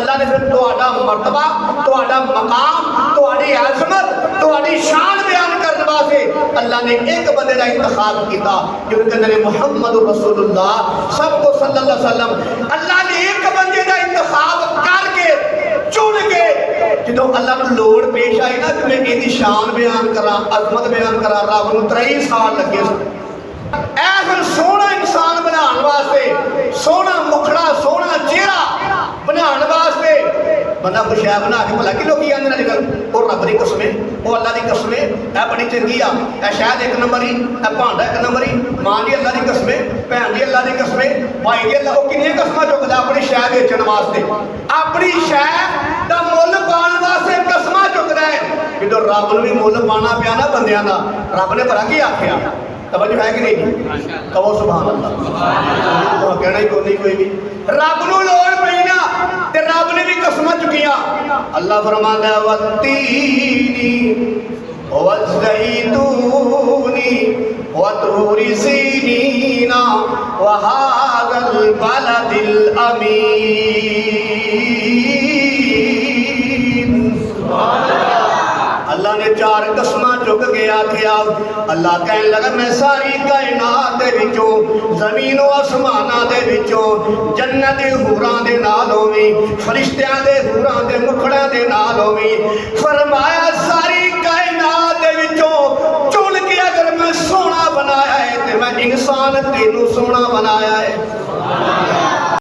अल्लाह ने फिर तुहाडा मर्तबा, तुहाडा मकाम, तुहाडी अज़मत, तुहाडी शान बयान करने वास्ते अल्लाह ने एक बंदे का इंतखाब किया जिनके नाम मुहम्मद रसूलुल्लाह सबको सल्लल्लाहु अलैहि वसल्लम। अल्लाह ने एक बंदे का इंतखाब करके चुन के जो अल्लाह को लोड़ पेश आई ना कि मैं इसकी शान बयान करा, अजमत बयान करा, रब को 23 साल लगे। ऐसा सोहना इंसान बनाने वास्ते, सोहना मुखड़ा, सोहना चेहरा बनाने वास्ते बंदा कुछ है बना के भला कि लोग आते अजकल वो रब की कसम है, वो अल्लाह की कसम है, यह बड़ी चंगी आ, यह शायद एक नंबर ही, यह भांडा एक नंबर ही, मां की अल्लाह की कसम है, भैन की अल्लाह की कसम है, भाई की अल्लाह। वो कितनी कसम चुकता अपनी शह बेचने वास्ते, अपनी शह का मुल पाने वास्ते कसम चुकता है। जो रब को भी मुल पाना पिया ना बंदियां का, रब ने भला की आख्या, तवज्जो है कि नहीं? कहो सुभान अल्लाह। कहना ही कोई कोई भी रब को लोड़ पई ना ते रब ने भी कसम चुकिया। अल्लाह फरमाता है वत्तीनी वज़्ज़ैतूनी वतूरी सीनीना वहाज़ल बलदिल अमीन। अल्लाह ने 4 कसम चुक के आख्या। अल्लाह कहने लगा मैं सारी कायनात दे विचों, जमीन और आसमानां दे विचों, जन्नत दे हूरां दे नाल होवी, फरिश्तियां दे हूरां दे मुखड़ां दे नाल होवी। फरमाया सारी कायनात दे विचों चुन के अगर मैं सोना बनाया है तो मैं इंसान तेनू सोना बनाया है।